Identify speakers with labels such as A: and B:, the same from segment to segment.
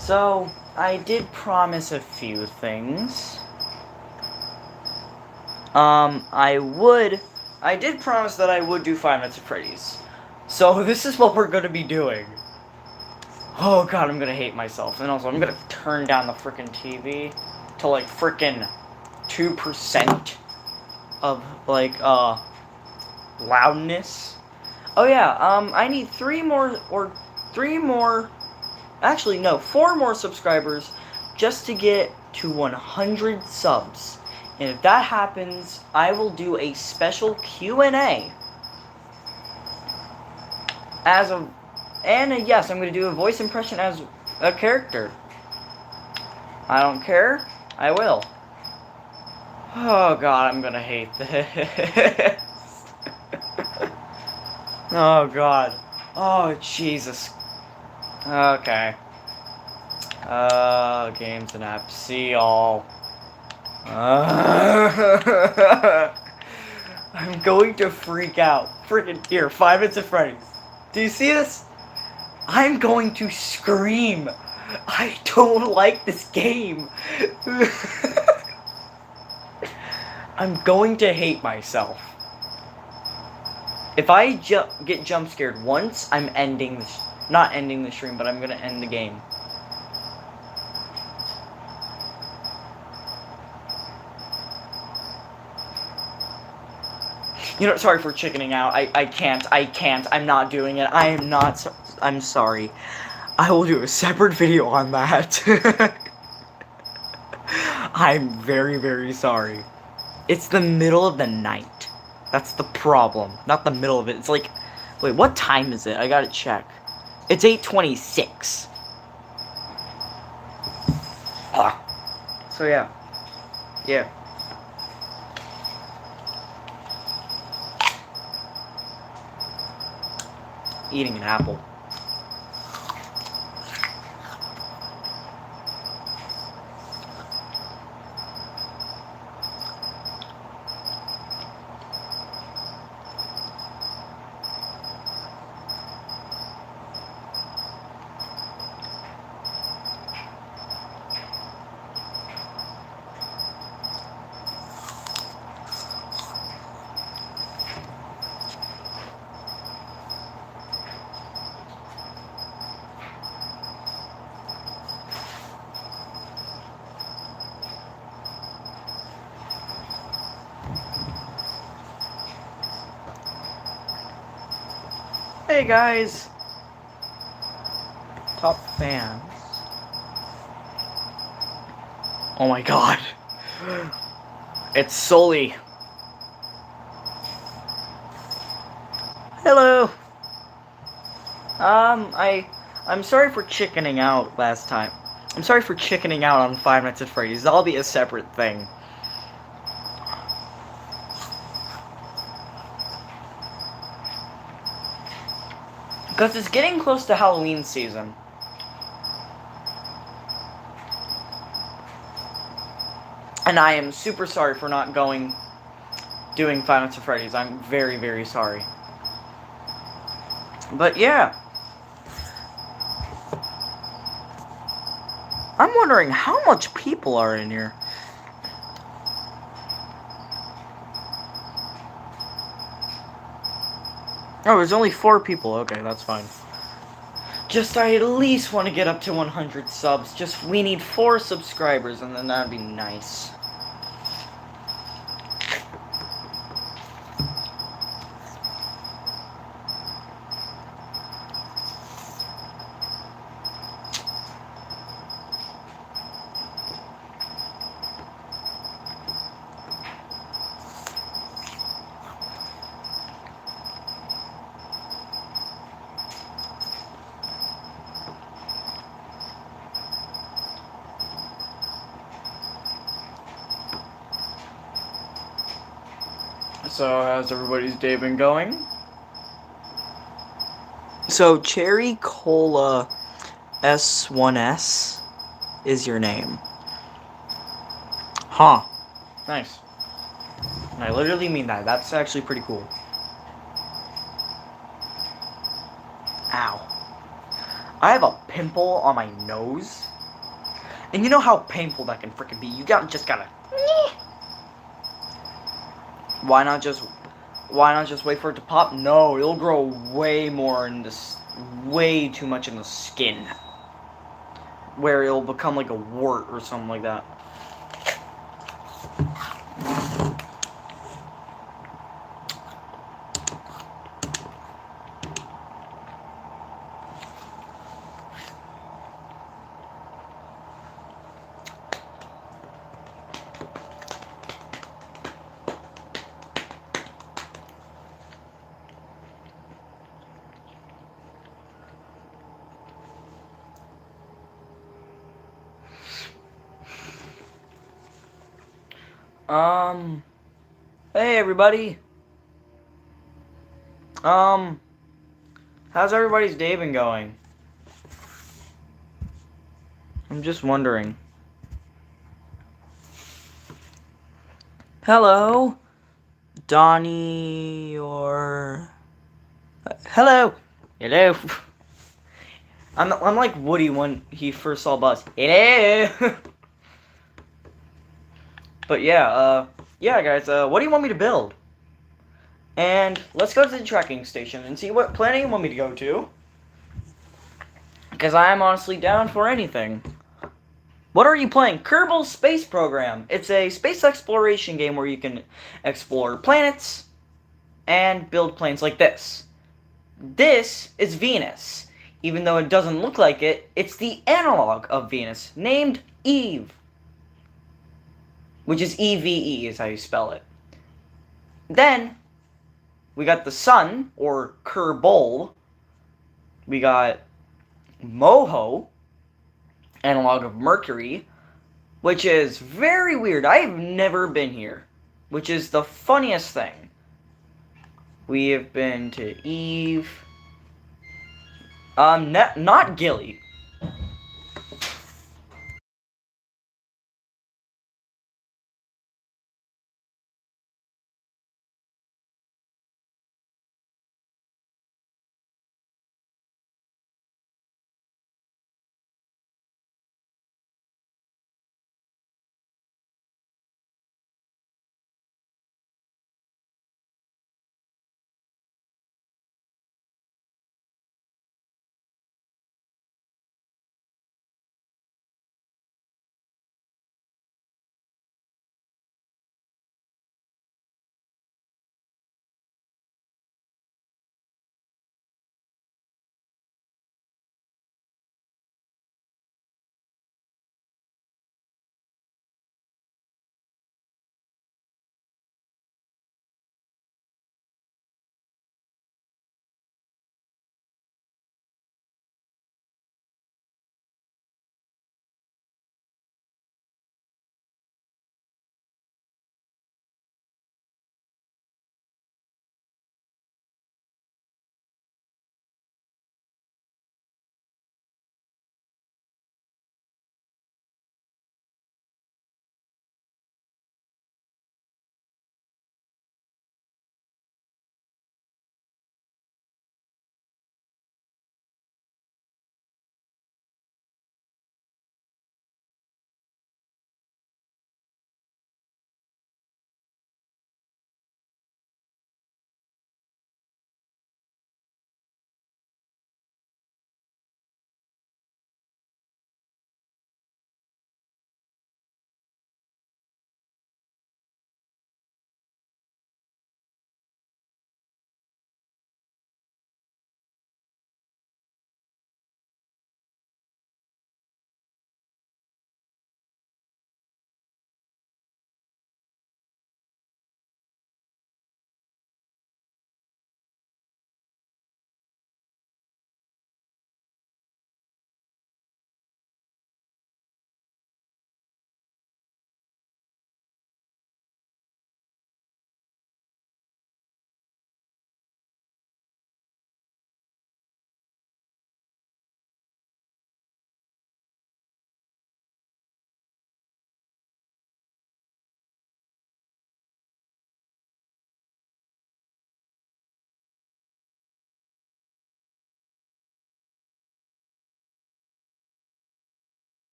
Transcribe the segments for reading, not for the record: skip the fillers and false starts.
A: So, I did promise a few things. I did promise that I would do 5 Nights at Freddy's. So, this is what we're gonna be doing. Oh god, I'm gonna hate myself. And also, I'm gonna turn down the frickin' TV to, like, frickin' 2% of, like, loudness. Oh yeah, I need 4 more subscribers just to get to 100 subs. And if that happens, I will do a special Q&A. Yes, I'm going to do a voice impression as a character. I don't care. I will. Oh god, I'm going to hate this. Oh god. Oh Jesus. Okay. Games and apps. See y'all. I'm going to freak out. Freaking here, 5 Nights at Freddy's. Do you see this? I'm going to scream. I don't like this game. I'm going to hate myself. If I get jump scared once, I'm ending this. Not ending the stream, but I'm gonna end the game. You know, sorry for chickening out. I can't. I'm not doing it. I'm sorry. I will do a separate video on that. I'm very, very sorry. It's the middle of the night. That's the problem. Not the middle of it. It's like, wait, what time is it? I gotta check. It's 8:26. So yeah. Yeah. Eating an apple. Hey guys! Top fans. Oh my god. It's Sully. Hello. I'm sorry for chickening out last time. I'm sorry for chickening out on 5 Nights at Freddy's. That'll be a separate thing. Because it's getting close to Halloween season. And I am super sorry for not doing 5 Nights at Freddy's. I'm very, very sorry. But yeah. I'm wondering how much people are in here. Oh, there's only 4 people. Okay, that's fine. I at least want to get up to 100 subs. We need 4 subscribers, and then that'd be nice. So, how's everybody's day been going? So, Cherry Cola S1S is your name. Huh. Nice. And I literally mean that. That's actually pretty cool. Ow. I have a pimple on my nose. And you know how painful that can freaking be. You just gotta. Why not just wait for it to pop? No, it'll grow way more in this, way too much in the skin, where it'll become like a wart or something like that. Hey everybody. How's everybody's day been going? I'm just wondering. Hello? Donnie or... Hello! Hello! I'm like Woody when he first saw Buzz. Hello! But yeah, guys, what do you want me to build? And let's go to the tracking station and see what planet you want me to go to. Because I am honestly down for anything. What are you playing? Kerbal Space Program. It's a space exploration game where you can explore planets and build planes like this. This is Venus. Even though it doesn't look like it, it's the analog of Venus, named Eve. Which is EVE is how you spell it. Then, we got the Sun, or Kerbal. We got Moho, analog of Mercury, which is very weird. I've never been here, which is the funniest thing. We have been to Eve. Not Gilly.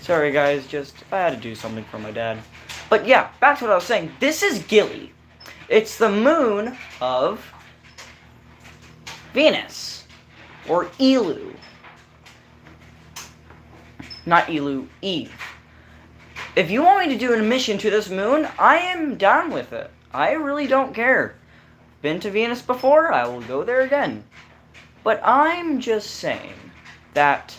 A: Sorry guys, just I had to do something for my dad. But yeah, back to what I was saying. This is Gilly. It's the moon of Venus. Or Elu. Not Elu, Eve. If you want me to do a mission to this moon, I am down with it. I really don't care. Been to Venus before, I will go there again. But I'm just saying that,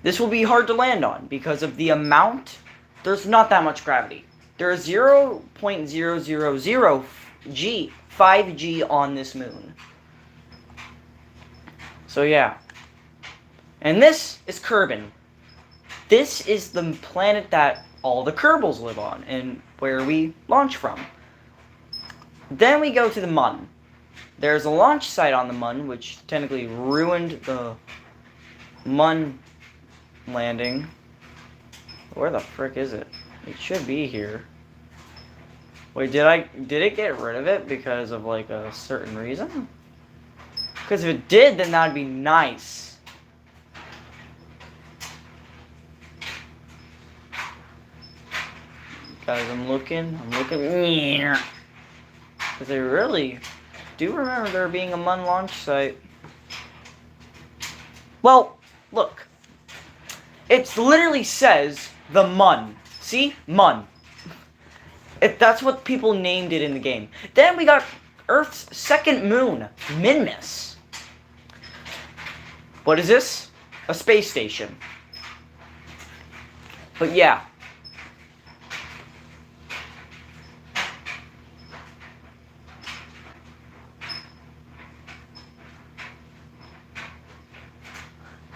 A: this will be hard to land on because of the amount. There's not that much gravity. There's 0.000 G, 5G on this moon. So yeah. And this is Kerbin. This is the planet that all the Kerbals live on and where we launch from. Then we go to the Mun. There's a launch site on the Mun, which technically ruined the Mun landing. Where the frick is it? It should be here. Wait, did it get rid of it because of like a certain reason? Because if it did, then that'd be nice. Guys, I'm looking. Because I really do remember there being a Mun launch site. Well, look. It literally says the Mun. See? Mun. That's what people named it in the game. Then we got Earth's second moon, Minmus. What is this? A space station. But yeah.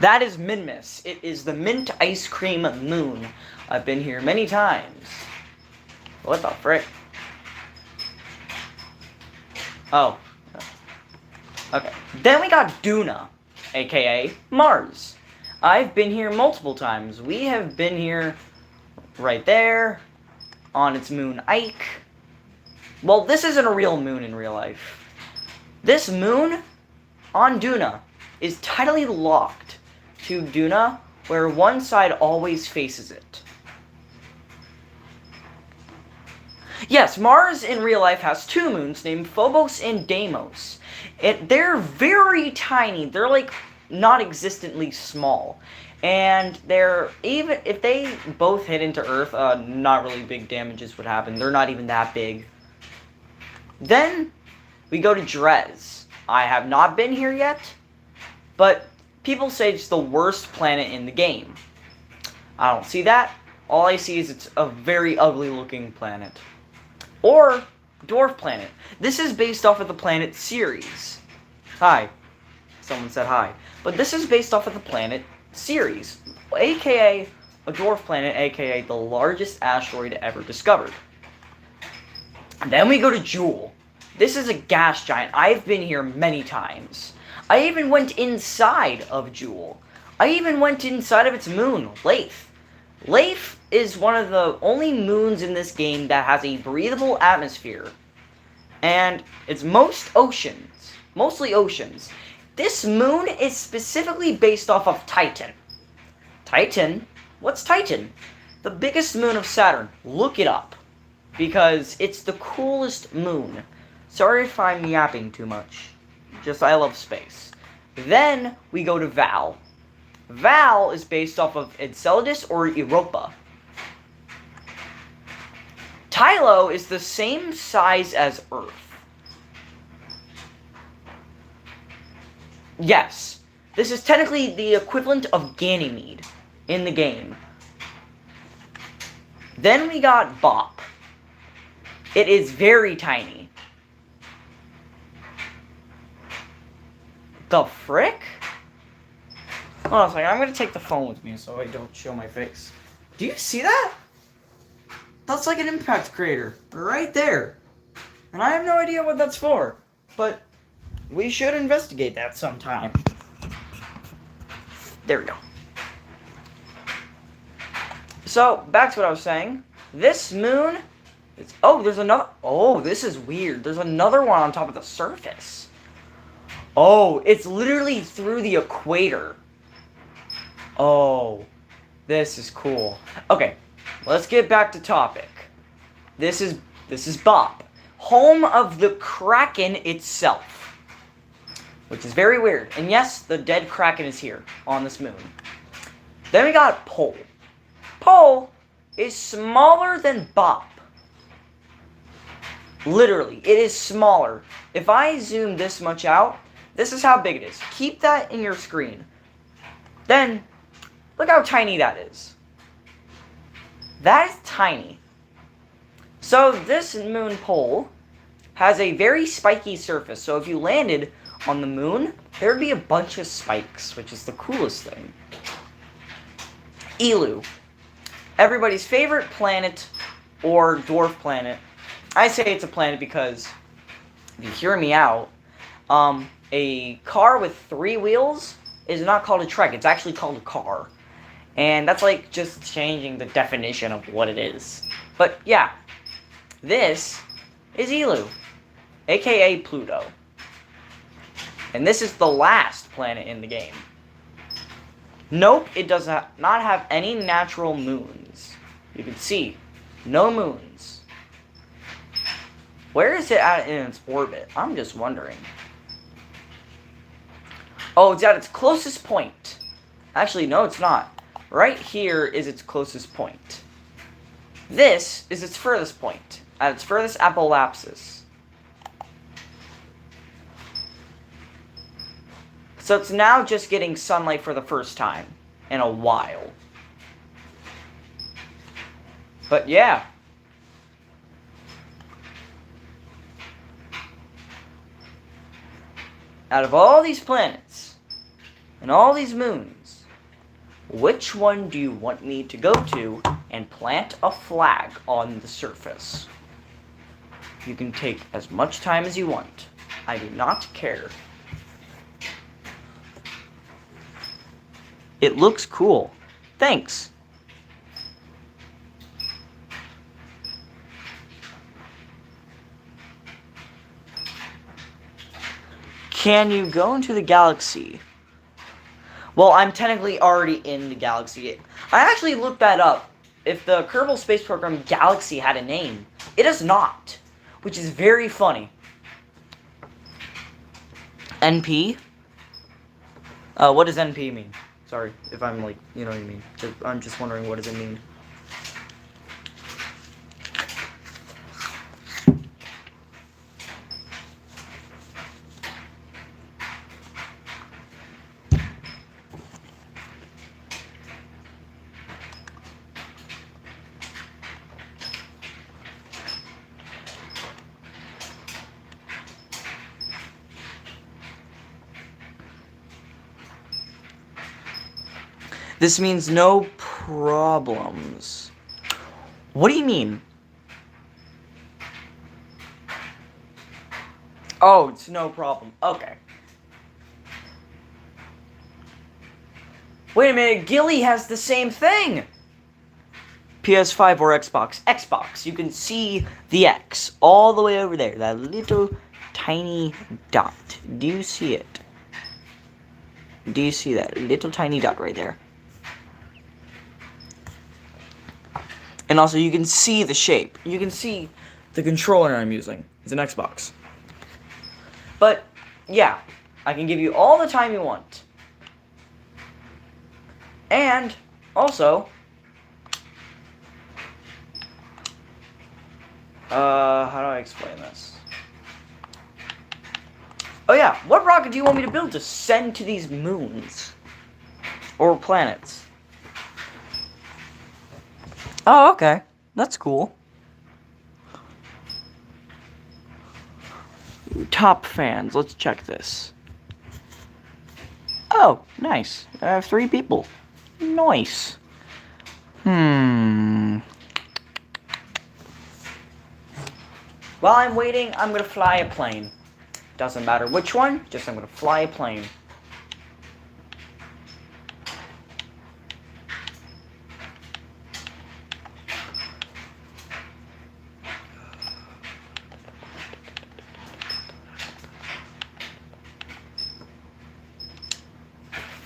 A: That is Minmus. It is the mint ice cream moon. I've been here many times. What the frick? Oh. Okay. Then we got Duna, aka Mars. I've been here multiple times. We have been here right there, on its moon Ike. Well, this isn't a real moon in real life. This moon on Duna is tidally locked to Duna, where one side always faces it. Yes, Mars in real life has two moons named Phobos and Deimos. They're very tiny. They're like non-existently small. And they're, even if they both hit into Earth, not really big damages would happen. They're not even that big. Then we go to Drez. I have not been here yet, but people say it's the worst planet in the game. I don't see that. All I see is it's a very ugly looking planet. Or dwarf planet. This is based off of the planet Ceres. Hi. Someone said hi. But this is based off of the planet Ceres, aka a dwarf planet, aka the largest asteroid ever discovered. And then we go to Jewel. This is a gas giant. I've been here many times. I even went inside of Jewel. I even went inside of its moon, Leith. Leith is one of the only moons in this game that has a breathable atmosphere. And it's mostly oceans. This moon is specifically based off of Titan. Titan? What's Titan? The biggest moon of Saturn. Look it up. Because it's the coolest moon. Sorry if I'm yapping too much. Just, I love space. Then, we go to Val. Val is based off of Enceladus or Europa. Tylo is the same size as Earth. Yes, this is technically the equivalent of Ganymede in the game. Then we got Bop. It is very tiny. The frick? Hold on a second, I'm gonna take the phone with me so I don't show my face. Do you see that? That's like an impact crater, right there. And I have no idea what that's for, but we should investigate that sometime. There we go. So, back to what I was saying. This moon, there's another, this is weird. There's another one on top of the surface. Oh, it's literally through the equator. Oh, this is cool. Okay, let's get back to topic. This is Bob, home of the Kraken itself, which is very weird. And yes, the dead Kraken is here on this moon. Then we got Pole. Pole is smaller than Bob. Literally, it is smaller. If I zoom this much out, this is how big it is. Keep that in your screen. Then, look how tiny that is. That is tiny. So this moon Pole has a very spiky surface. So if you landed on the moon, there would be a bunch of spikes, which is the coolest thing. Elu. Everybody's favorite planet or dwarf planet. I say it's a planet because, if you hear me out, a car with 3 wheels is not called a trek. It's actually called a car. And that's like just changing the definition of what it is. But yeah, this is Elu, aka Pluto. And this is the last planet in the game. Nope, it does not have any natural moons. You can see, no moons. Where is it at in its orbit? I'm just wondering. Oh, it's at its closest point. Actually, no, it's not. Right here is its closest point. This is its furthest point, at its furthest apoapsis. So it's now just getting sunlight for the first time in a while. But yeah. Out of all these planets and all these moons, which one do you want me to go to and plant a flag on the surface? You can take as much time as you want. I do not care. It looks cool. Thanks. Can you go into the galaxy? Well, I'm technically already in the galaxy. I actually looked that up. If the Kerbal Space Program Galaxy had a name, it does not, which is very funny. NP? What does NP mean? Sorry if I'm like, you know what I mean. I'm just wondering, what does it mean? This means no problems. What do you mean? Oh, it's no problem. Okay. Wait a minute, Gilly has the same thing! PS5 or Xbox. Xbox, you can see the X all the way over there. That little tiny dot. Do you see it? Do you see that little tiny dot right there? And also, you can see the shape. You can see the controller I'm using. It's an Xbox. But, yeah. I can give you all the time you want. And, also... how do I explain this? Oh yeah, what rocket do you want me to build to send to these moons? Or planets? Oh, okay. That's cool. Top fans. Let's check this. Oh, nice. I have 3 people. Nice. While I'm waiting, I'm gonna fly a plane. Doesn't matter which one, just I'm gonna fly a plane.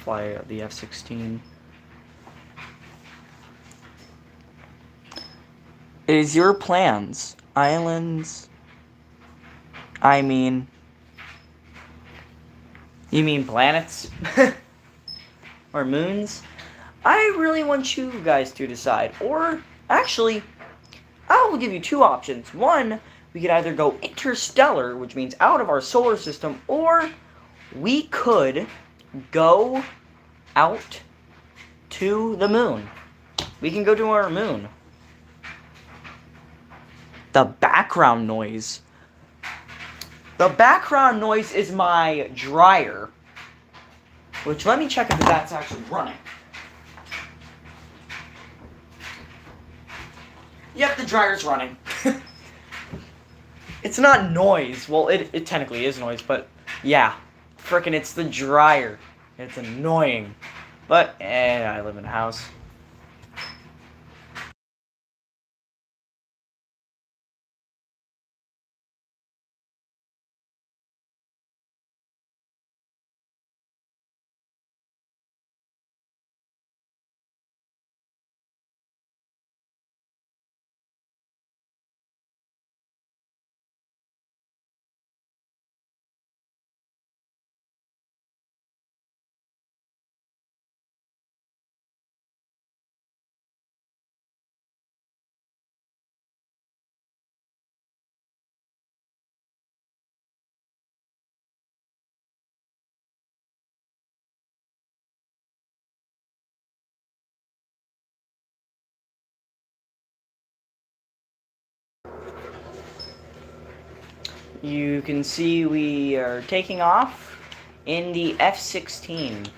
A: Fly the F-16. It is your plans. Islands. You mean planets? Or moons? I really want you guys to decide. Or, actually, I will give you two options. One, we could either go interstellar, which means out of our solar system, or we could go out to the moon. We can go to our moon. The background noise. The background noise is my dryer. Which, let me check if that's actually running. Yep, the dryer's running. It's not noise. Well, it technically is noise, but yeah. Frickin' it's the dryer. It's annoying. But, I live in a house. You can see we are taking off in the F-16.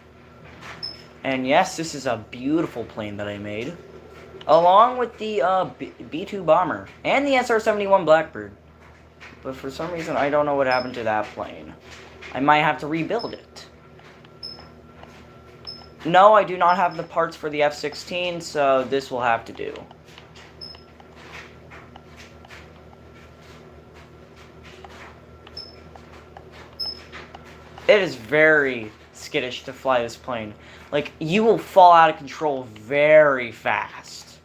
A: And yes, this is a beautiful plane that I made. Along with the B-2 bomber and the SR-71 Blackbird. But for some reason, I don't know what happened to that plane. I might have to rebuild it. No, I do not have the parts for the F-16, so this will have to do. It is very skittish to fly this plane. Like, you will fall out of control very fast.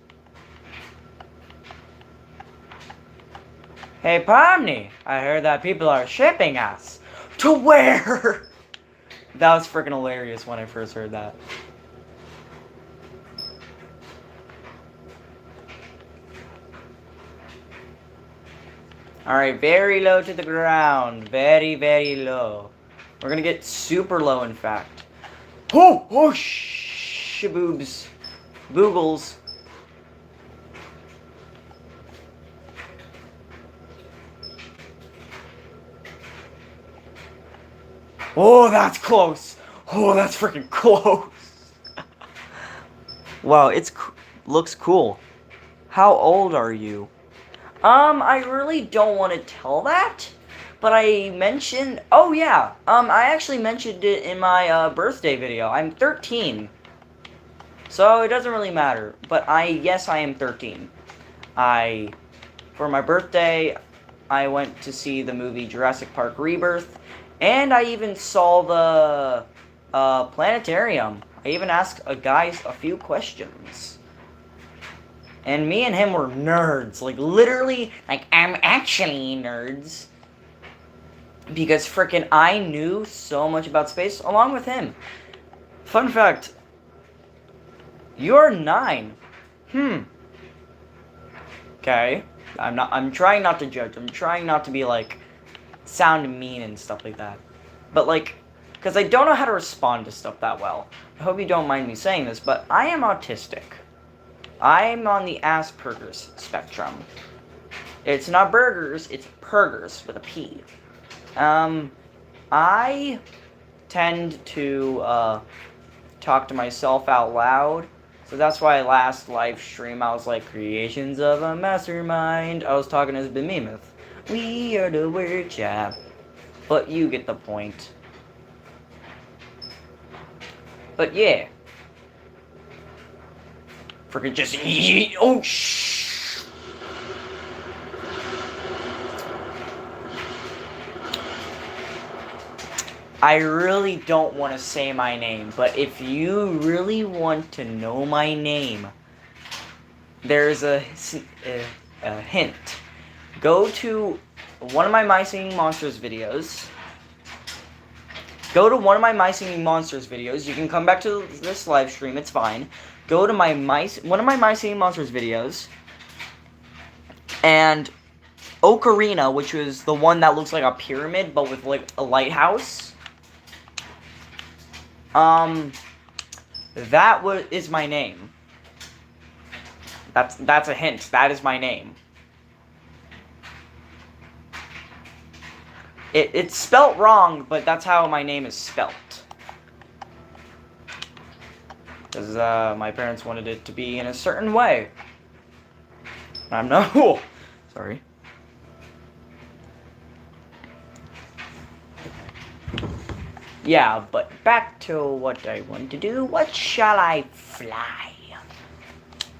A: Hey, Pomni, I heard that people are shipping us. To where? That was freaking hilarious when I first heard that. Alright, very low to the ground. Very, very low. We're gonna get super low, in fact. Oh, shaboobs. Boogles. Oh, that's close. Oh, that's freaking close. Wow, looks cool. How old are you? I really don't want to tell that. But I mentioned... Oh, yeah. I actually mentioned it in my birthday video. I'm 13. So, it doesn't really matter. But yes, I am 13. For my birthday, I went to see the movie Jurassic Park Rebirth. And I even saw the planetarium. I even asked a guy a few questions. And me and him were nerds. Like, literally, like, I'm actually nerds. Because frickin' I knew so much about space along with him. Fun fact. You're 9. Okay. I'm trying not to judge. I'm trying not to be like sound mean and stuff like that. But like, because I don't know how to respond to stuff that well. I hope you don't mind me saying this, but I am autistic. I'm on the Asperger's spectrum. It's not burgers, it's purgers with a P. I tend to talk to myself out loud. So that's why last live stream I was like, creations of a mastermind. I was talking as Behemoth. We are the word chap. But you get the point. But yeah. Freaking just oh shh. I really don't want to say my name, but if you really want to know my name, there's a hint. Go to one of my My Singing Monsters videos. Go to one of my My Singing Monsters videos. You can come back to this live stream. It's fine. Go to one of my My Singing Monsters videos. And Ocarina, which was the one that looks like a pyramid, but with, like, a lighthouse. That is my name. That's a hint. That is my name. It's spelt wrong, but that's how my name is spelt. Because my parents wanted it to be in a certain way. I'm no. Sorry. Yeah, but back to what I want to do. What shall I fly?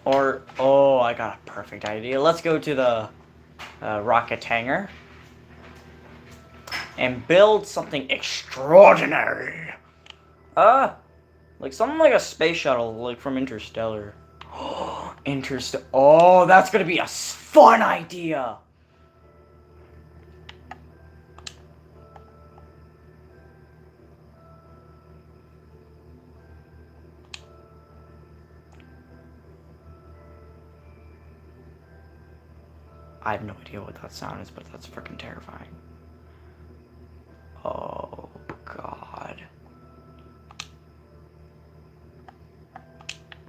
A: Or, oh, I got a perfect idea. Let's go to the rocket hangar. And build something extraordinary. Like something like a space shuttle, like from Interstellar. Oh, that's gonna be a fun idea. I have no idea what that sound is, but that's freaking terrifying. Oh, God.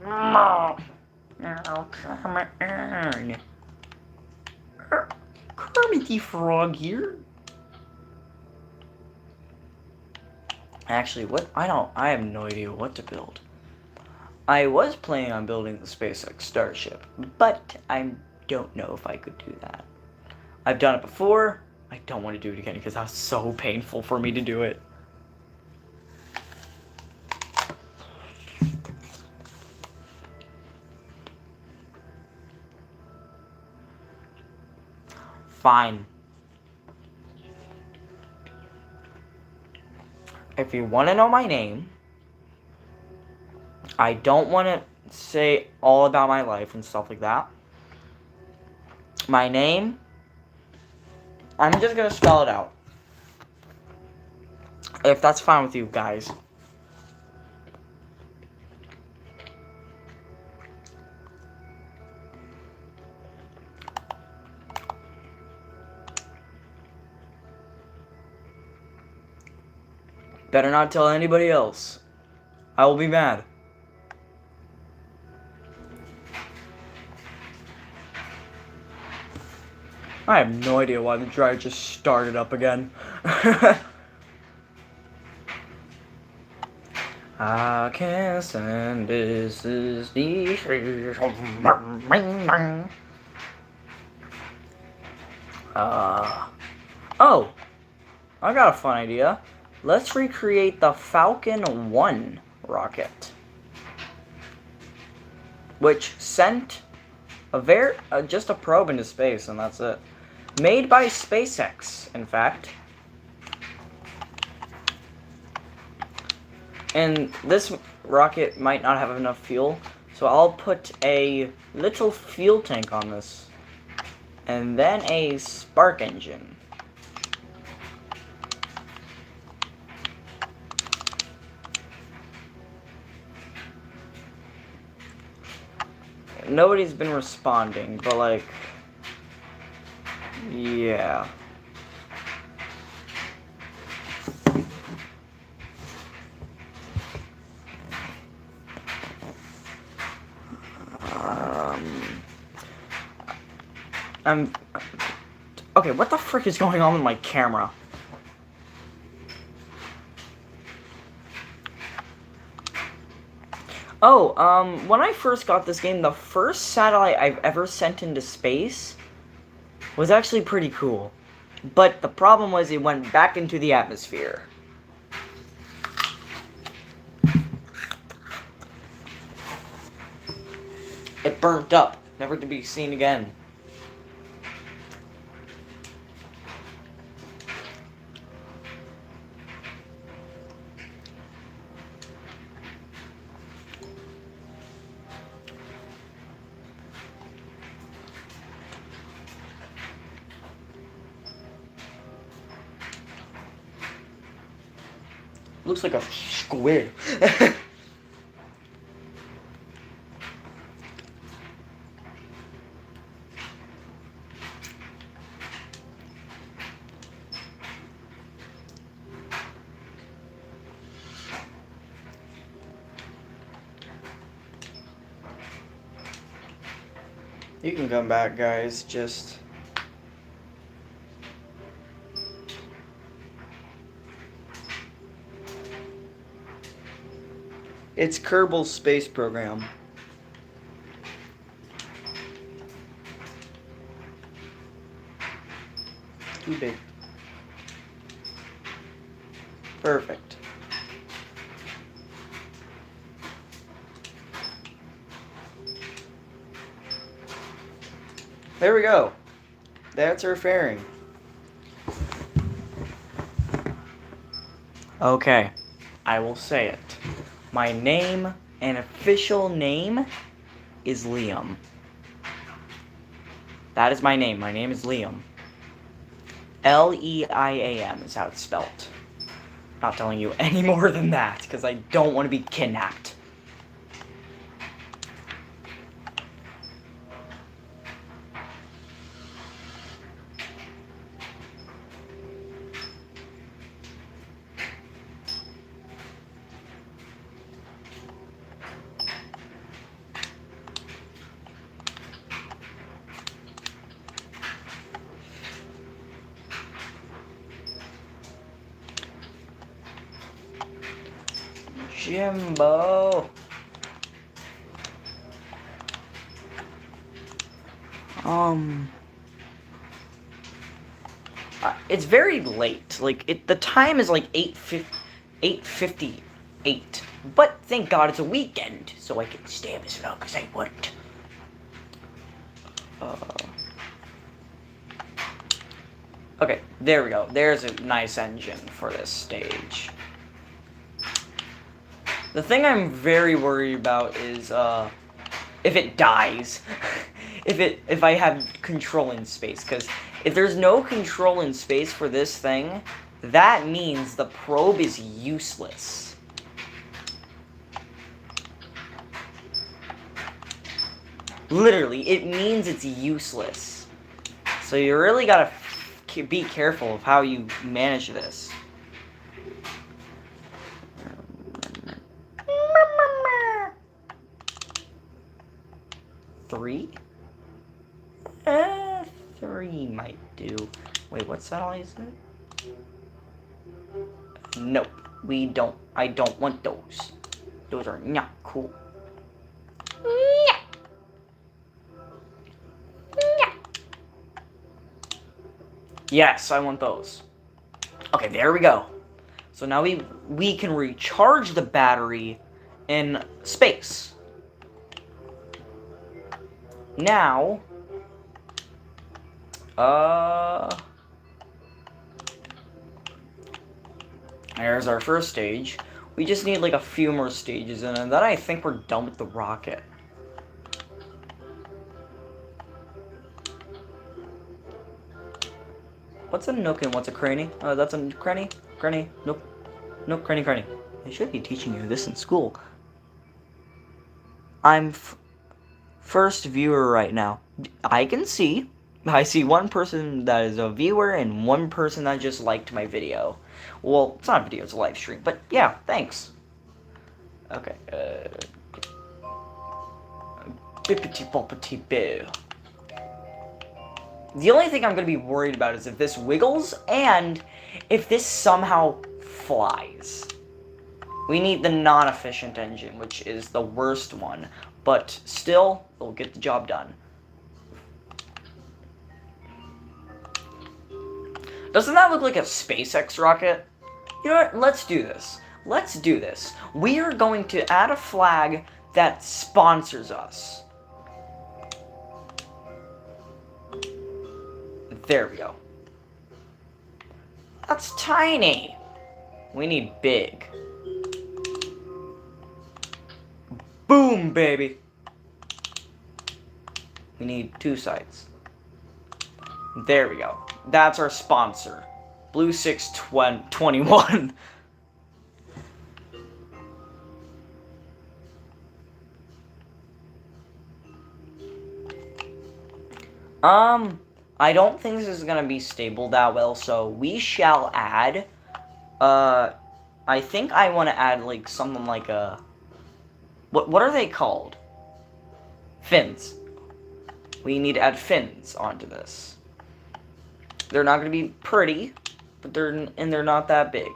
A: No, come on. Kermit the Frog here. Actually, I have no idea what to build. I was planning on building the SpaceX Starship, but I don't know if I could do that. I've done it before. I don't want to do it again because that was so painful for me to do it. Fine. If you want to know my name, I don't want to say all about my life and stuff like that. My name, I'm just going to spell it out. If that's fine with you guys. Better not tell anybody else. I will be mad. I have no idea why the dryer just started up again. I can't stand this is the oh, I got a fun idea. Let's recreate the Falcon 1 rocket, which sent just a probe into space, and that's it. Made by SpaceX, in fact. And this rocket might not have enough fuel, so I'll put a little fuel tank on this. And then a spark engine. Nobody's been responding, but like, yeah. Okay, what the frick is going on with my camera? Oh, when I first got this game, the first satellite I've ever sent into space was actually pretty cool. But the problem was it went back into the atmosphere. It burnt up, never to be seen again. Looks like a squid. You can come back, guys. Just... It's Kerbal Space Program. Too big. Perfect. There we go. That's our fairing. Okay, I will say it. My name, an official name, is Liam. That is my name. My name is Liam. L-E-I-A-M is how it's spelled. Not telling you any more than that, because I don't want to be kidnapped. Jimbo. It's very late. Like, the time is like 8:58. But thank God it's a weekend, so I can stay up as long as I want. Okay, there we go. There's a nice engine for this stage. The thing I'm very worried about is, if it dies. if I have control in space. Because if there's no control in space for this thing, that means the probe is useless. Literally, it means it's useless. So you really gotta be careful of how you manage this. Three? 3 might do. Wait, what's that all you said? Nope, we don't. I don't want those. Those are not cool. Yes, I want those. Okay, there we go. So now we can recharge the battery in space. Now, there's our first stage. We just need like a few more stages, and then I think we're done with the rocket. What's a nook and what's a cranny? That's a cranny? Cranny? Nope. Nope, cranny, cranny. They should be teaching you this in school. I'm first viewer right now. I can see. I see one person that is a viewer and one person that just liked my video. Well, it's not a video, it's a live stream. But yeah, thanks. Okay. Bippity-boppity-boo. The only thing I'm going to be worried about is if this wiggles and if this somehow flies. We need the non-efficient engine, which is the worst one. But still, it'll get the job done. Doesn't that look like a SpaceX rocket? You know what? Let's do this. Let's do this. We are going to add a flag that sponsors us. There we go. That's tiny. We need big. Boom, baby. We need 2 sides. There we go. That's our sponsor. Blue 621. I don't think this is gonna be stable that well, so we shall add, I think I want to add, like, something like a, what are they called? Fins. We need to add fins onto this. They're not gonna be pretty, but they're not that big.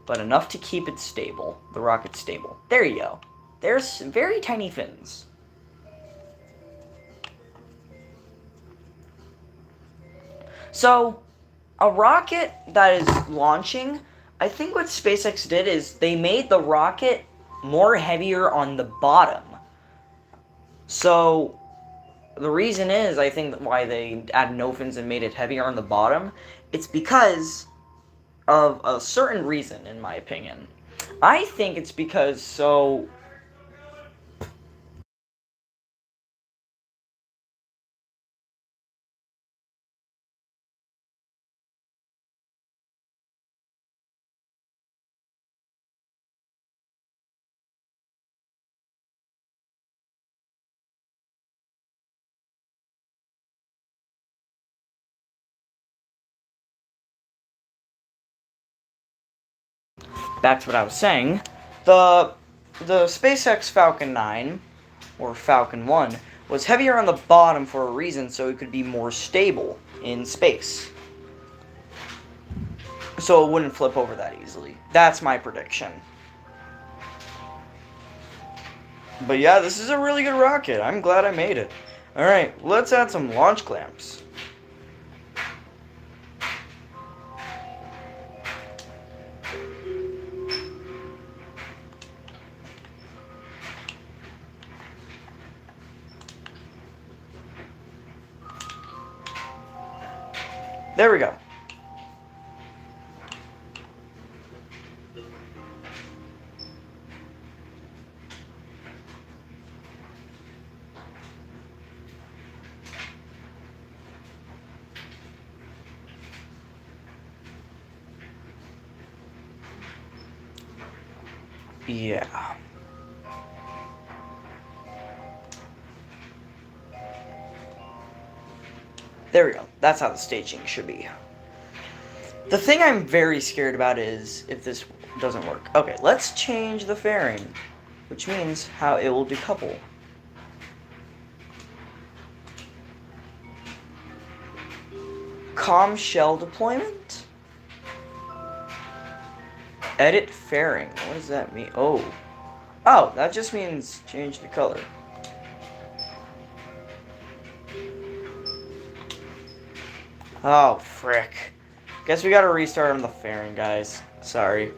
A: But enough to keep it stable, the rocket stable. There you go. There's very tiny fins. So, a rocket that is launching, I think what SpaceX did is they made the rocket more heavier on the bottom. So, the reason is, I think why they added no fins and made it heavier on the bottom, it's because of a certain reason, in my opinion. I think it's because, so, back to what I was saying, the SpaceX Falcon 9, or Falcon 1, was heavier on the bottom for a reason, so it could be more stable in space. So it wouldn't flip over that easily. That's my prediction. But yeah, this is a really good rocket. I'm glad I made it. Alright, let's add some launch clamps. There we go. Yeah. There we go. That's how the staging should be. The thing I'm very scared about is if this doesn't work. Okay, let's change the fairing, which means how it will decouple. Com shell deployment? Edit fairing. What does that mean? Oh. Oh, that just means change the color. Oh, frick. Guess we gotta restart on the fairing, guys. Sorry.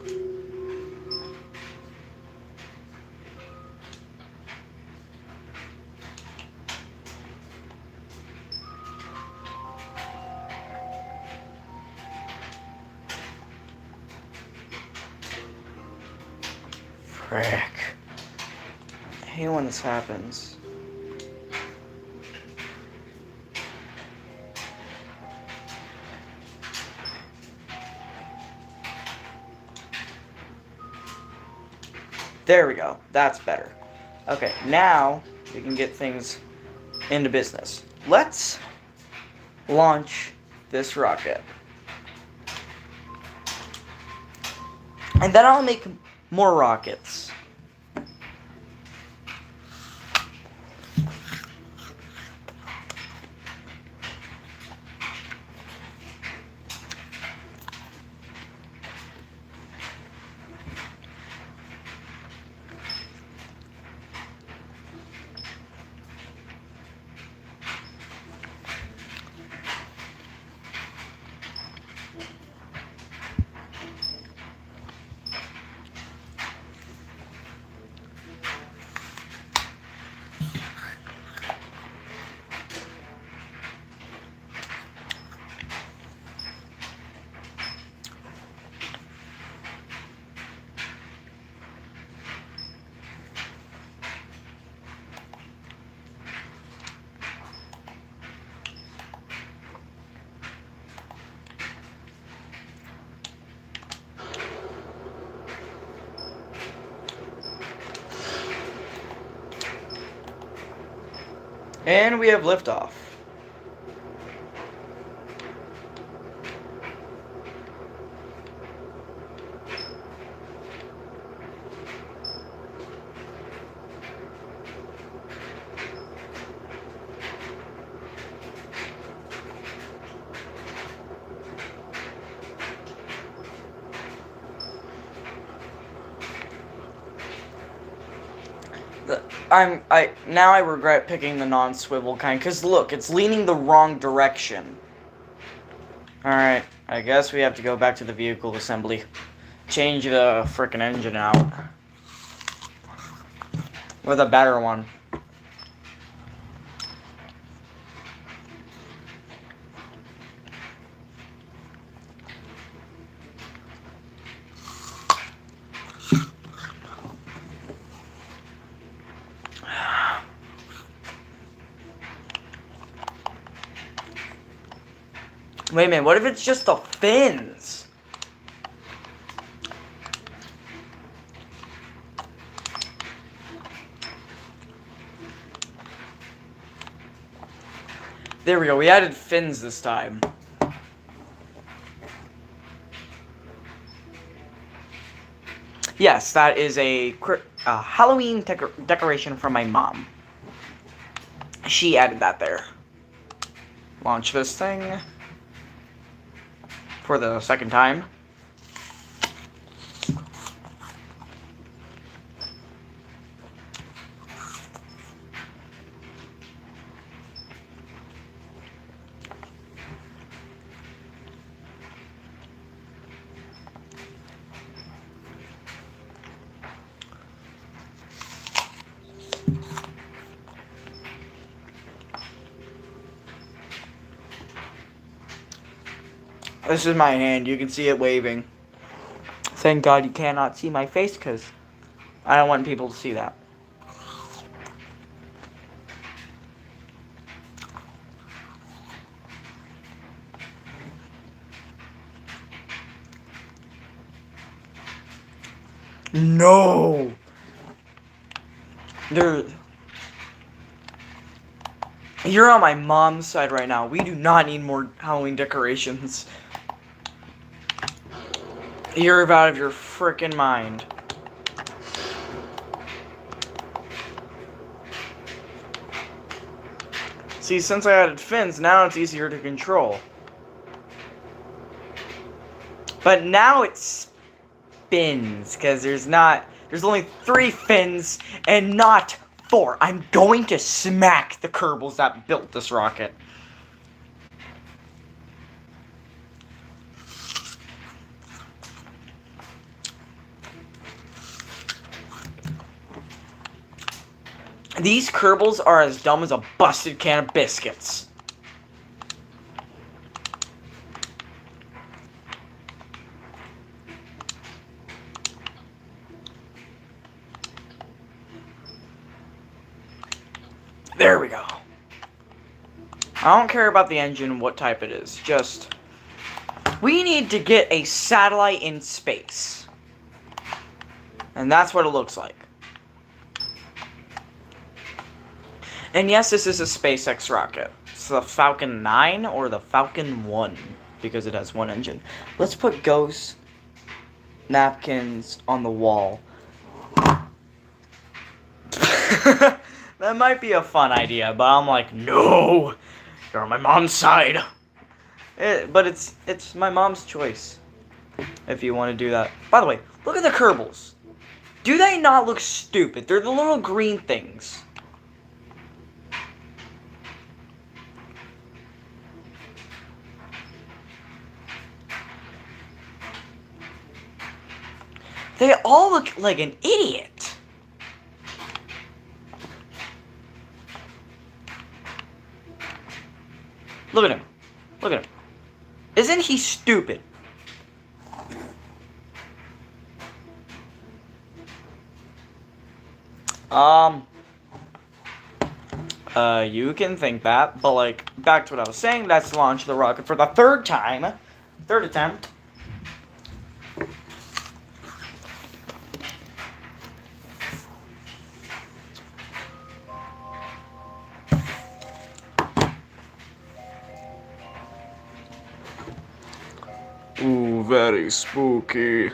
A: Frick. I hate when this happens. There we go. That's better. Okay, now we can get things into business. Let's launch this rocket. And then I'll make more rockets. And we have liftoff. Now I regret picking the non-swivel kind, because look, it's leaning the wrong direction. Alright, I guess we have to go back to the vehicle assembly. Change the frickin' engine out. With a better one. Wait a minute, what if it's just the fins? There we go, we added fins this time. Yes, that is a Halloween decoration from my mom. She added that there. Launch this thing. For the second time. This is my hand. You can see it waving. Thank God you cannot see my face, because I don't want people to see that. No! You're on my mom's side right now. We do not need more Halloween decorations. You're out of your frickin' mind. See, since I added fins, now it's easier to control. But now it spins, because there's only 3 fins and not 4. I'm going to smack the Kerbals that built this rocket. These Kerbals are as dumb as a busted can of biscuits. There we go. I don't care about the engine, what type it is. Just, we need to get a satellite in space. And that's what it looks like. And yes, this is a SpaceX rocket. It's the Falcon 9 or the Falcon 1, because it has one engine. Let's put ghost napkins on the wall. That might be a fun idea, but I'm like, no, you're on my mom's side. But it's my mom's choice, if you want to do that. By the way, look at the Kerbals. Do they not look stupid? They're the little green things. They all look like an idiot. Look at him. Look at him. Isn't he stupid? You can think that, but like, back to what I was saying, let's launch the rocket for the third time. Third attempt.
B: Ooh, very spooky.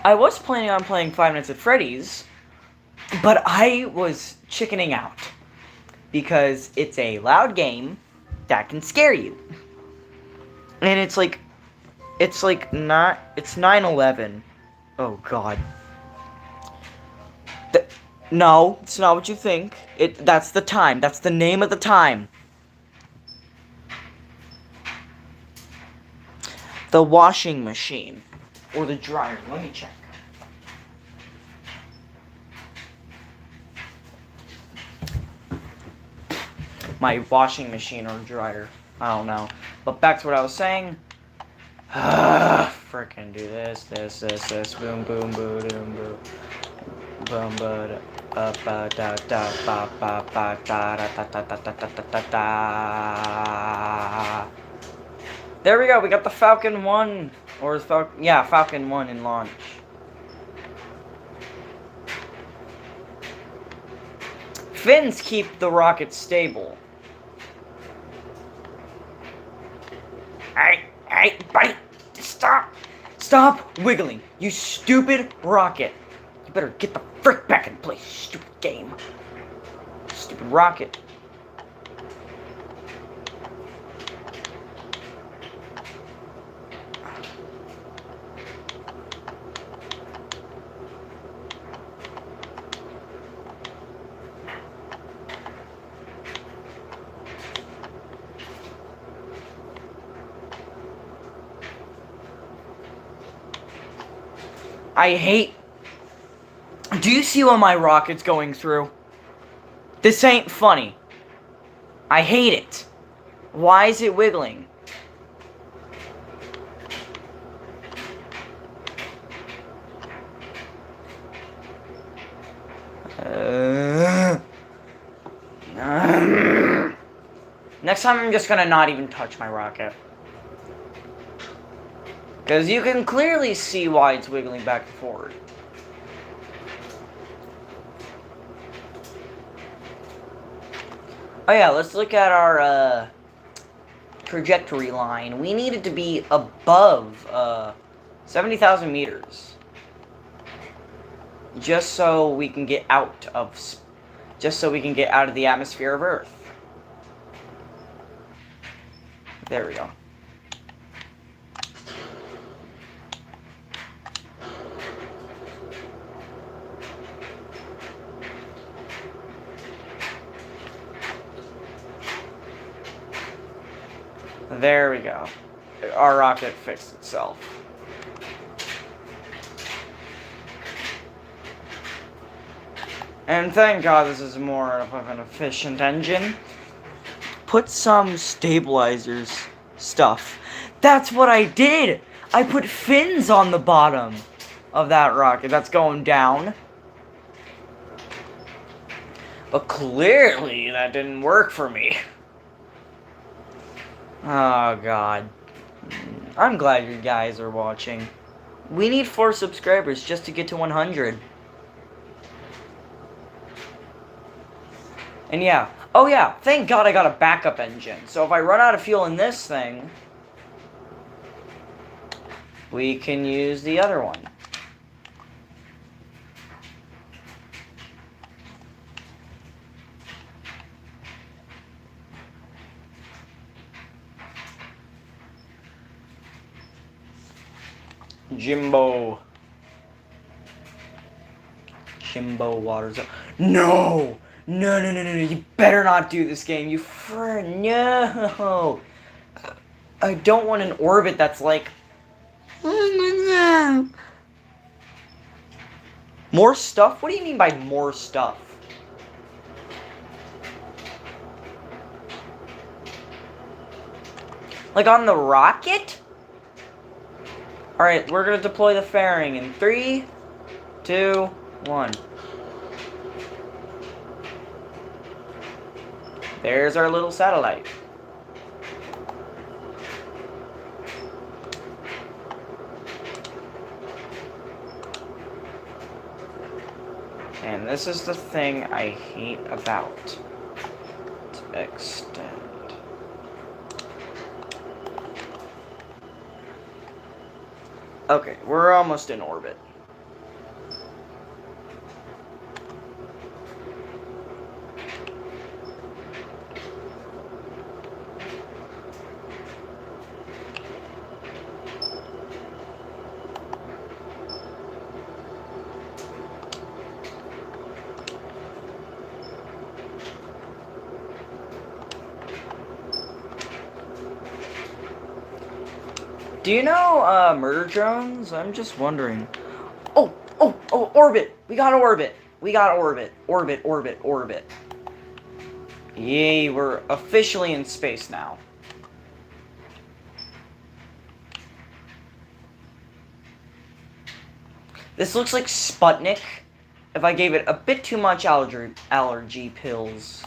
A: I was planning on playing Five Nights at Freddy's, but I was chickening out. Because it's a loud game that can scare you. And it's 9/11. Oh god. No, it's not what you think. That's the time. That's the name of the time. The washing machine. Or the dryer. Let me check. My washing machine or dryer. I don't know. But back to what I was saying. Frickin' do this. Boom, boom, boom, boom, boom. Boom, boom. Da da da ba ba ba da da da da da da da da da. There we go. We got the Falcon 1, or Falcon 1 in launch. Fins keep the rocket stable. Hey, buddy, stop wiggling, you stupid rocket. You better get the frick back in place, stupid game. Stupid rocket. Do you see what my rocket's going through? This ain't funny. I hate it. Why is it wiggling? Next time I'm just gonna not even touch my rocket. Because you can clearly see why it's wiggling back and forward. Oh yeah, let's look at our trajectory line. We need it to be above 70,000 meters. Just so we can get out of the atmosphere of Earth. There we go. There we go. Our rocket fixed itself. And thank God this is more of an efficient engine. Put some stabilizers stuff. That's what I did! I put fins on the bottom of that rocket that's going down. But clearly that didn't work for me. Oh God. I'm glad you guys are watching. We need 4 subscribers just to get to 100. And yeah. Oh yeah, thank God I got a backup engine. So if I run out of fuel in this thing, we can use the other one. Jimbo waters up. No! No, you better not do this game, you friend. No! I don't want an orbit that's like... More stuff? What do you mean by more stuff? Like on the rocket? Alright, we're gonna deploy the fairing in 3, 2, 1. There's our little satellite. And this is the thing I hate about to extend. Okay, we're almost in orbit. Do you know murder drones? I'm just wondering. Oh, orbit! We got orbit! We got orbit. Orbit. Yay, we're officially in space now. This looks like Sputnik if I gave it a bit too much allergy pills.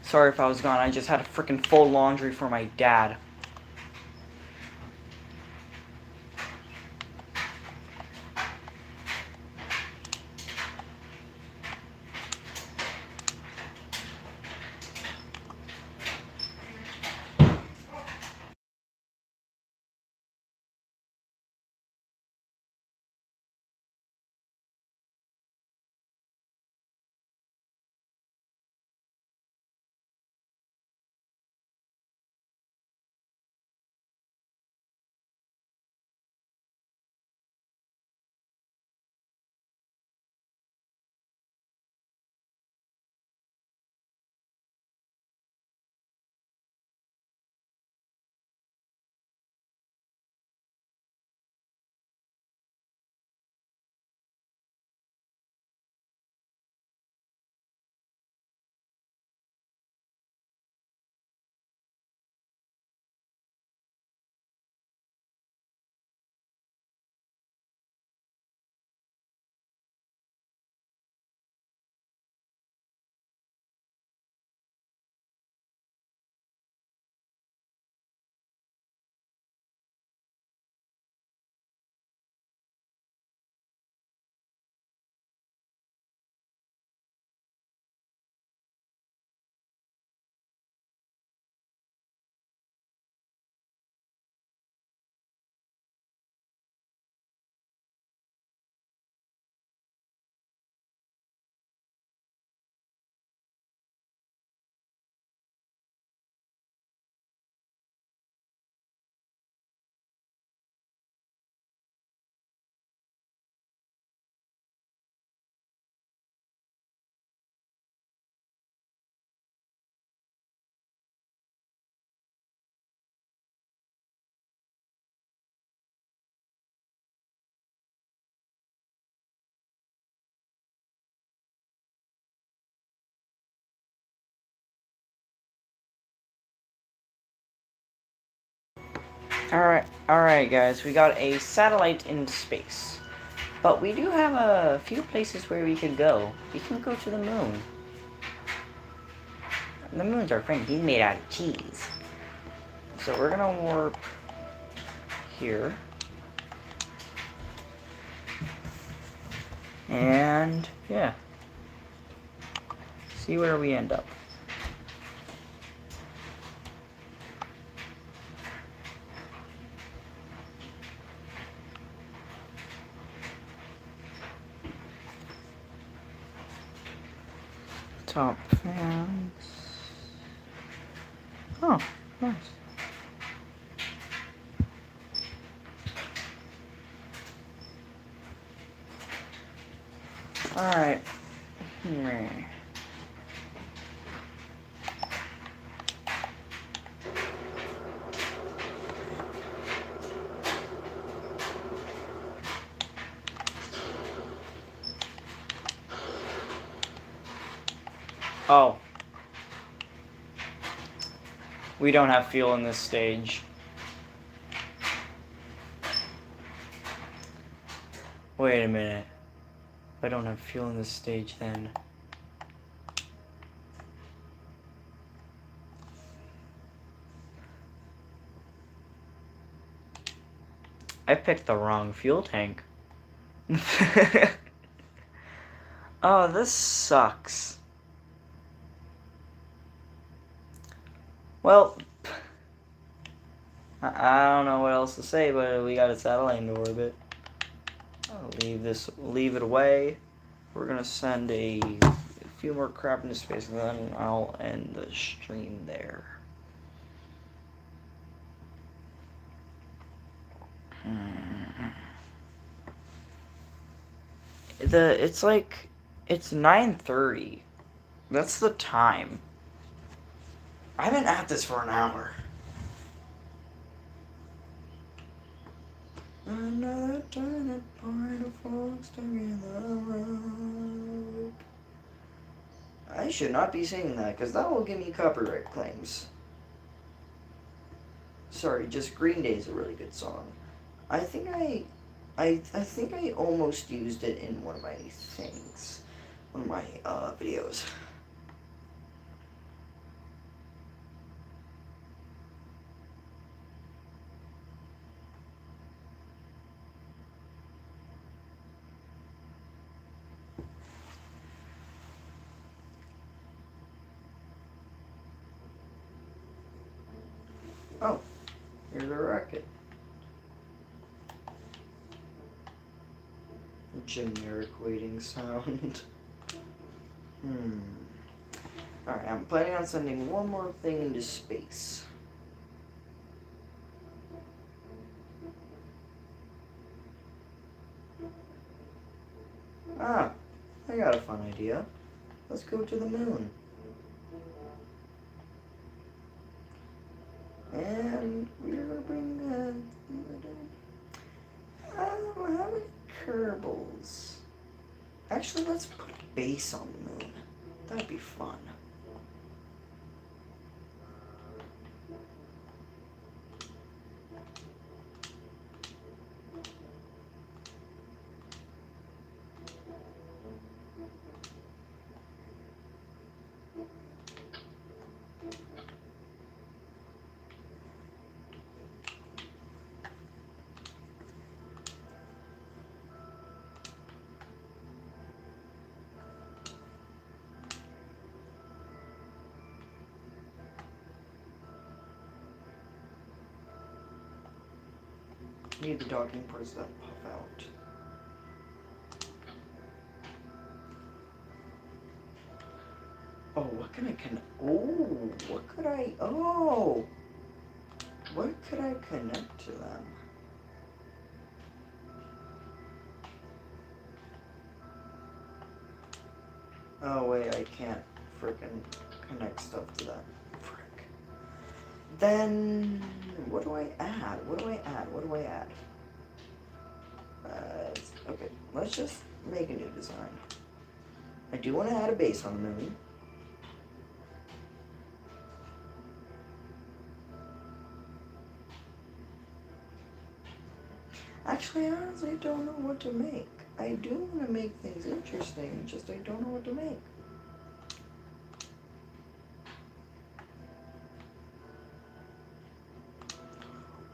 A: Sorry if I was gone. I just had a freaking full laundry for my dad. Alright guys, we got a satellite in space. But we do have a few places where we could go. We can go to the moon. The moon's our friend, he's made out of cheese. So we're gonna warp here. And, yeah. See where we end up. Top fans. Oh, nice. Alright. Oh. We don't have fuel in this stage. Wait a minute. If I don't have fuel in this stage, then... I picked the wrong fuel tank. Oh, this sucks. Well, I don't know what else to say, but we got a satellite in orbit. I'll leave it away. We're gonna send a few more crap into space, and then I'll end the stream there. It's 9:30. That's the time. I've been at this for an hour. Another turning point of forks stuck in the road. I should not be singing that, because that will give me copyright claims. Sorry, just Green Day is a really good song. I think I almost used it in one of my things. One of my videos. Here's a rocket. Generic waiting sound. Alright, I'm planning on sending one more thing into space. Ah, I got a fun idea. Let's go to the moon. And we're gonna bring how many Kerbals? Actually, let's put a base on the moon. That'd be fun. Need the docking ports that pop out. Oh, what can I what could I connect to them? Oh wait, I can't frickin' connect stuff to that. Frick. Then, what do I add? Okay, let's just make a new design. I do want to add a base on the moon. Actually, I honestly don't know what to make. I do want to make things interesting, just I don't know what to make.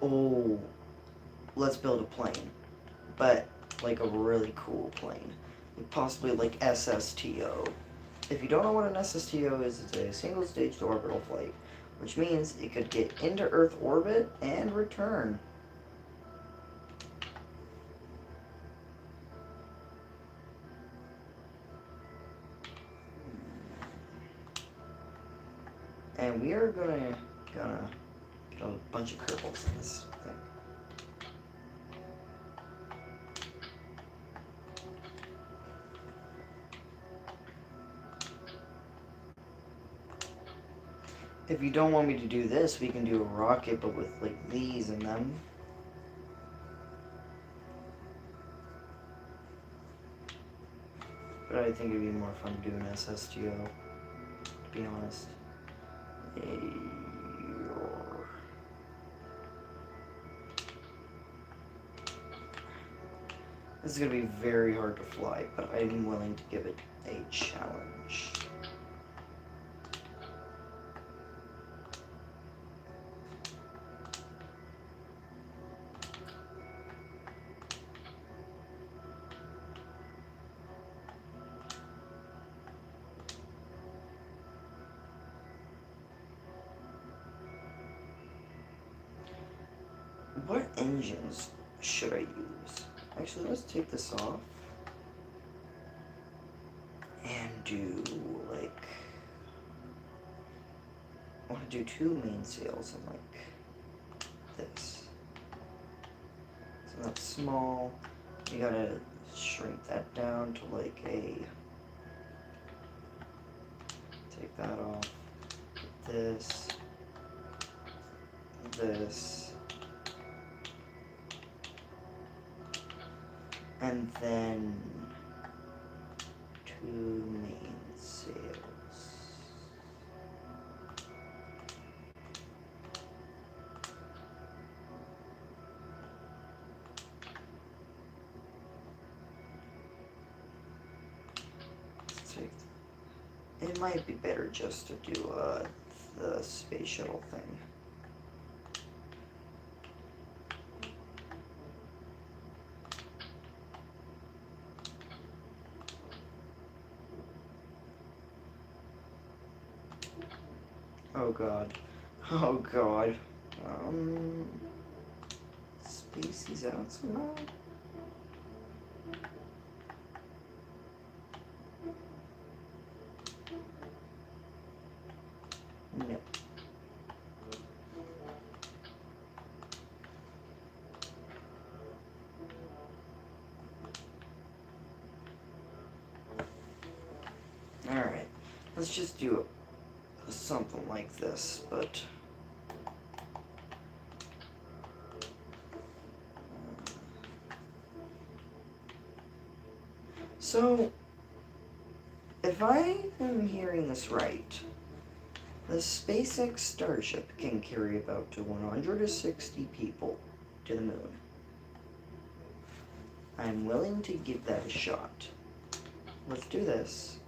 A: Oh, let's build a plane. But, like a really cool plane. Possibly like SSTO. If you don't know what an SSTO is, it's a single-staged orbital flight, which means it could get into Earth orbit and return. And we are gonna get a bunch of Kerbals in this thing. If you don't want me to do this, we can do a rocket, but with like these in them. But I think it'd be more fun to do an SSTO, to be honest. This is going to be very hard to fly, but I'm willing to give it a challenge. What engines should I use? Actually, let's take this off and do like, I want to do 2 mainsails and like this. So that's small. You gotta shrink that down to like a, take that off, this, and then 2 mainsails. Let's take, it might be better just to do the space shuttle thing. Oh god. Oh god. Spacey's out somehow? No. Alright, let's just do something like this, but... So, if I am hearing this right, the SpaceX Starship can carry about to 160 people to the moon. I'm willing to give that a shot. Let's do this.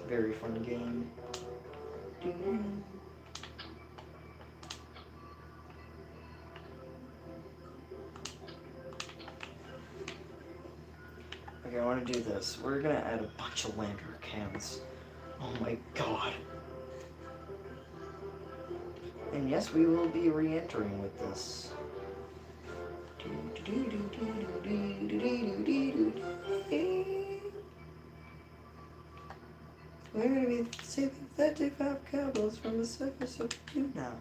A: Very fun game. Okay, I want to do this. We're gonna add a bunch of lantern cans. Oh my god. And yes, we will be re-entering with this. We're gonna be saving 35 cowbells from the surface of you now.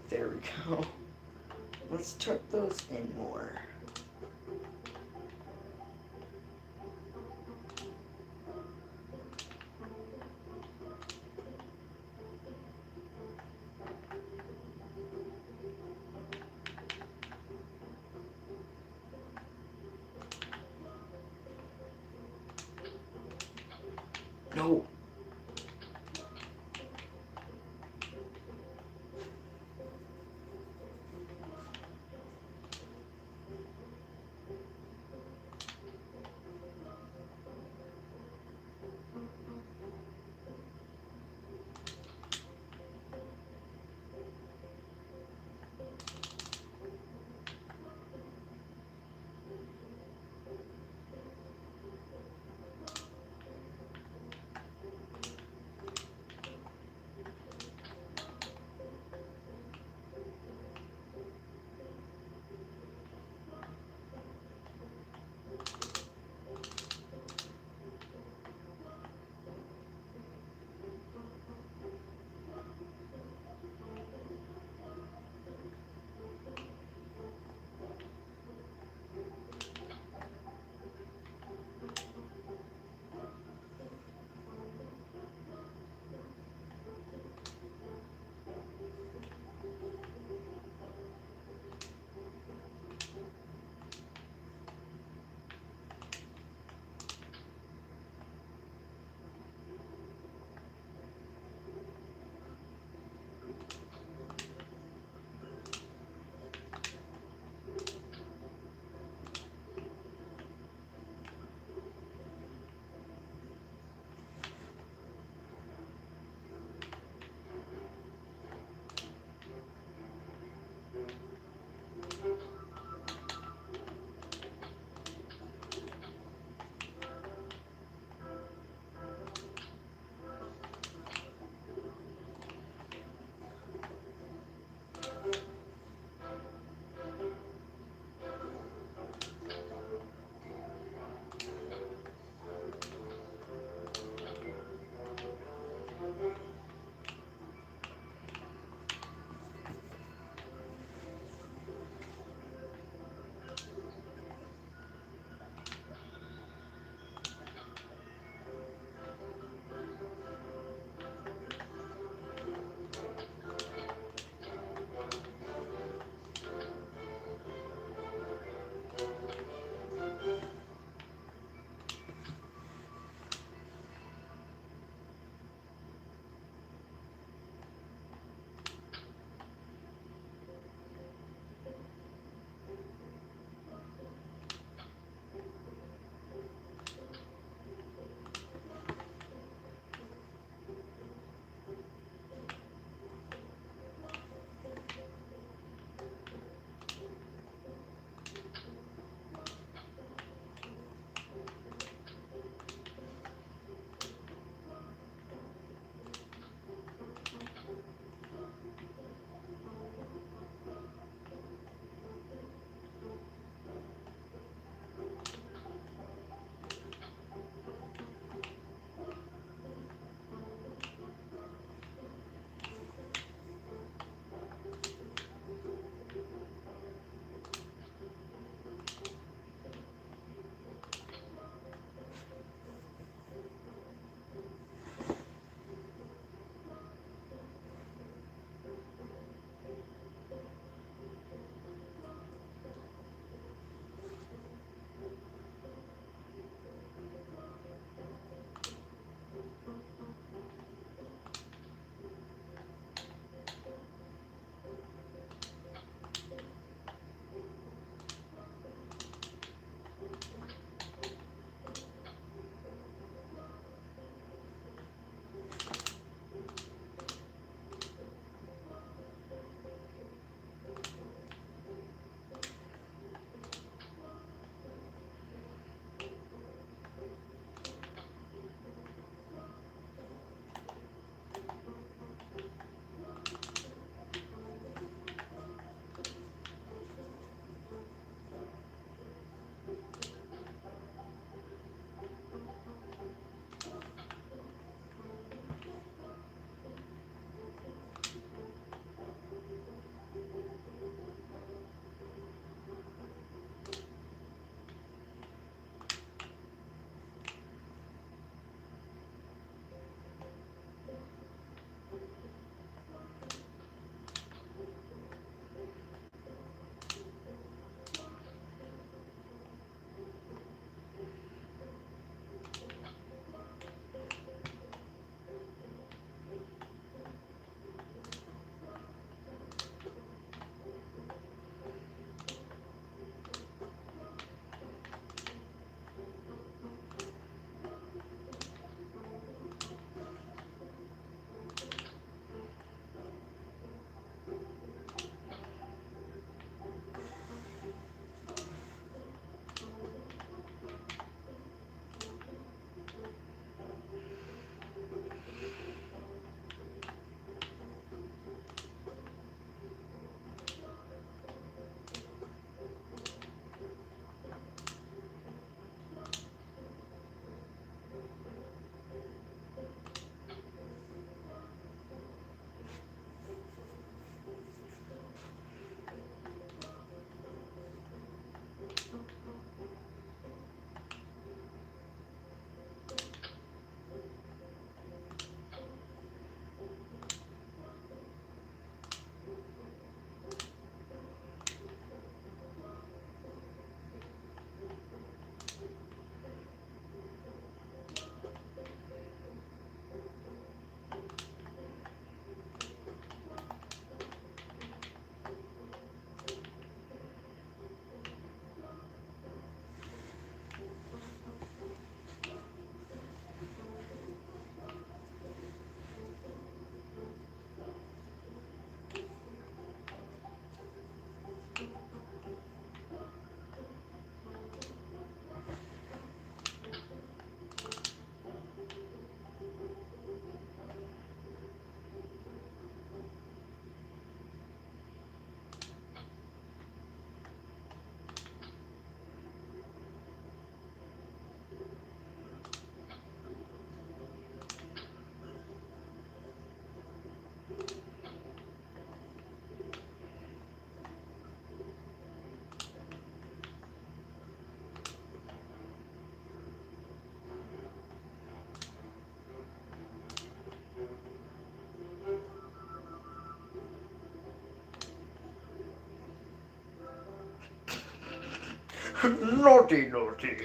A: There we go. Let's tuck those in more. No. Naughty, naughty.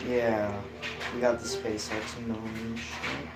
A: Yeah, we got the SpaceX moon shit.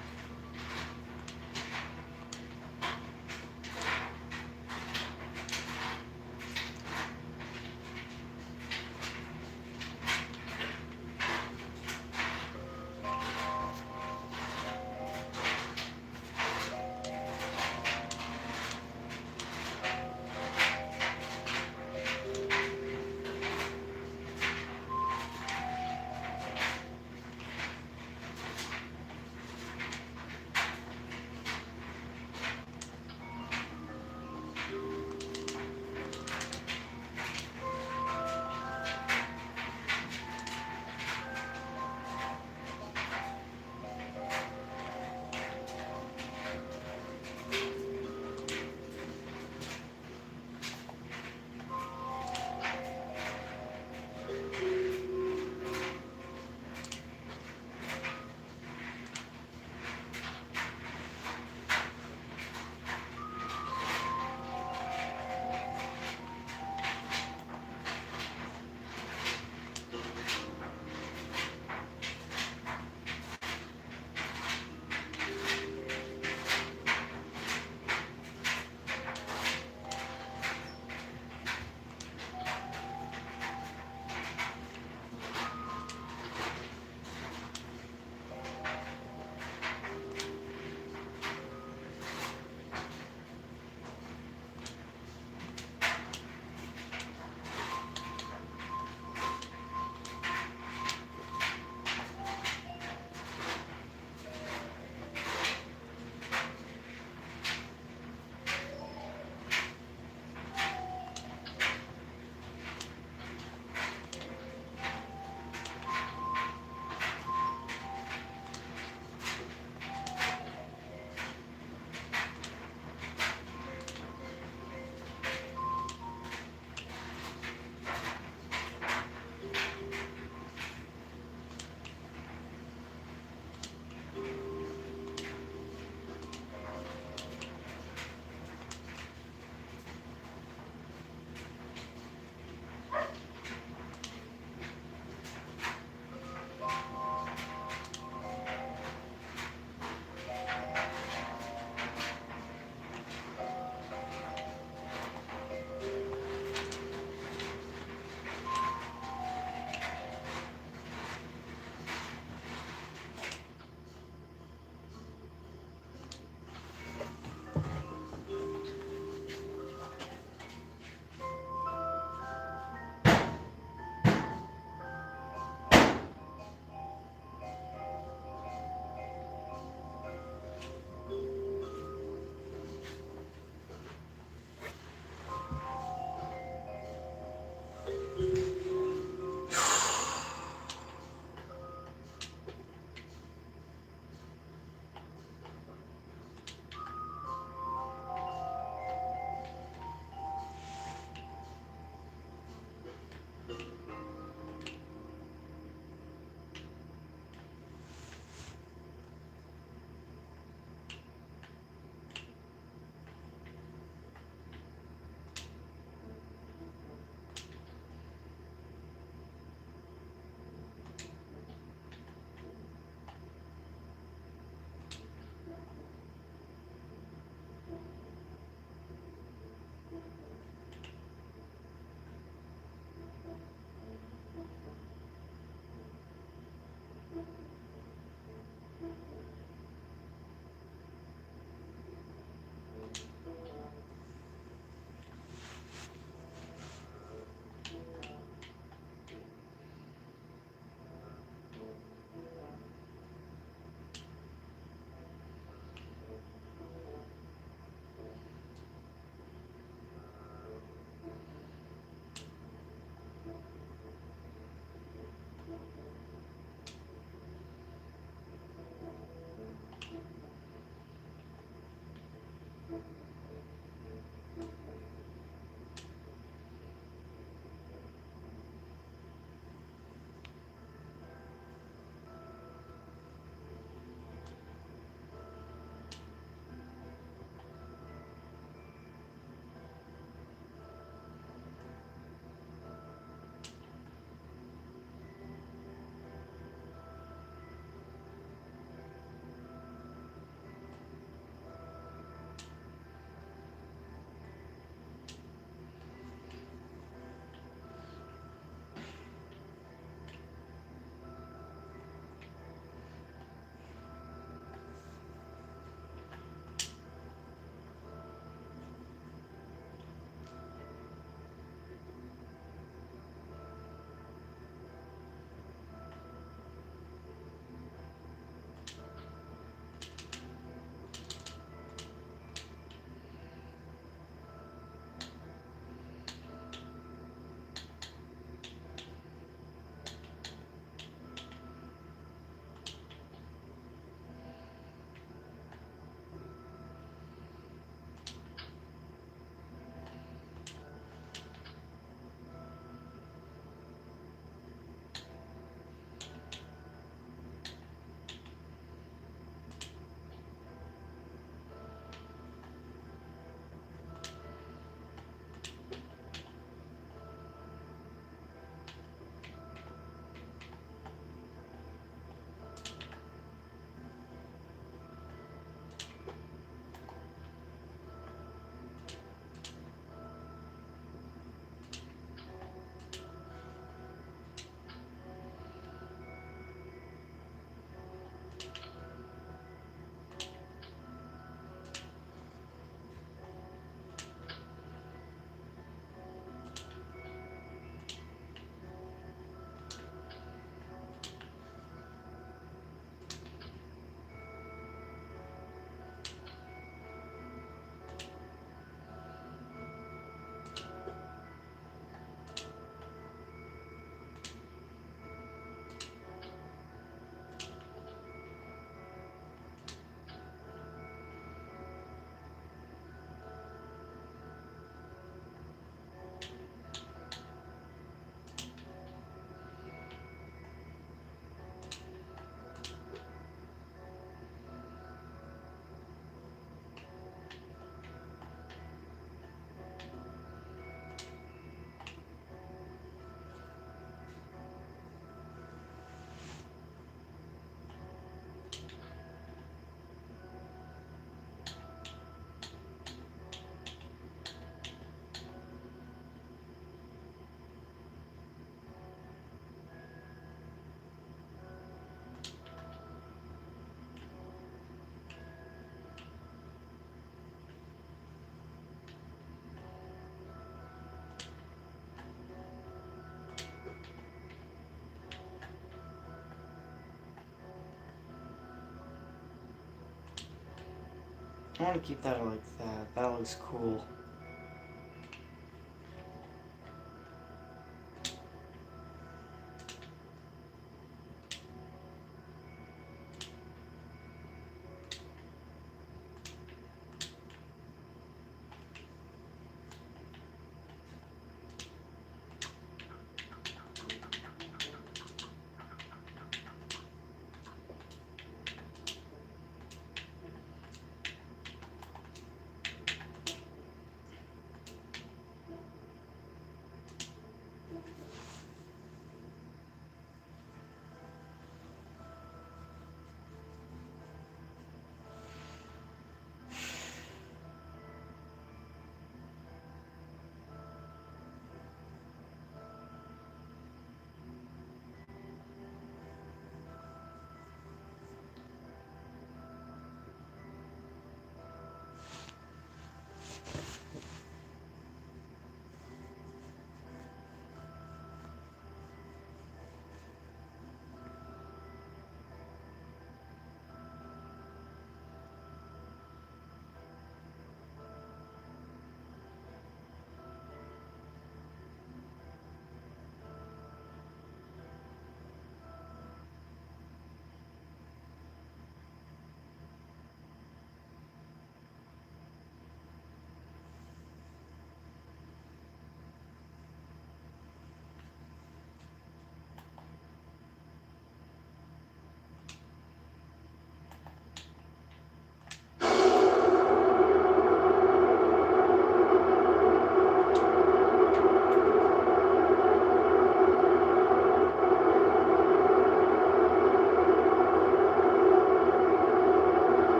A: I want to keep that like that. That looks cool.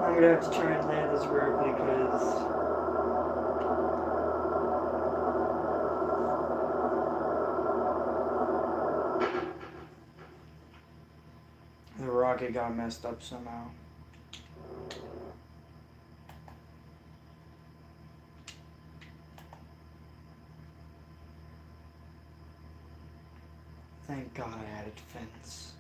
A: I'm gonna have to try and land this vertically because the rocket got messed up somehow. Thank God I added fence.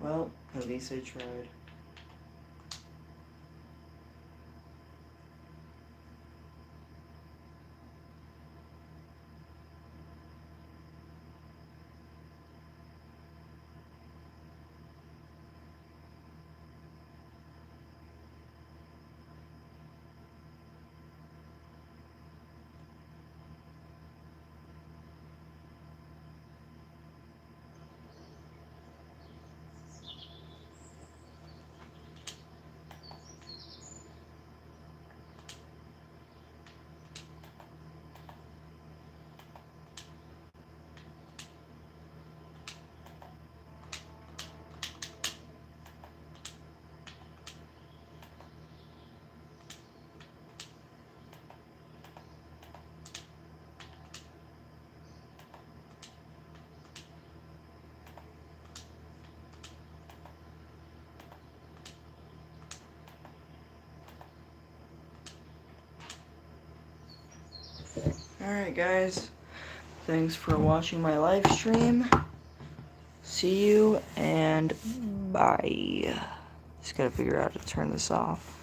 A: Well, at least I tried. Alright, guys. Thanks for watching my live stream. See you and bye. Just gotta figure out how to turn this off.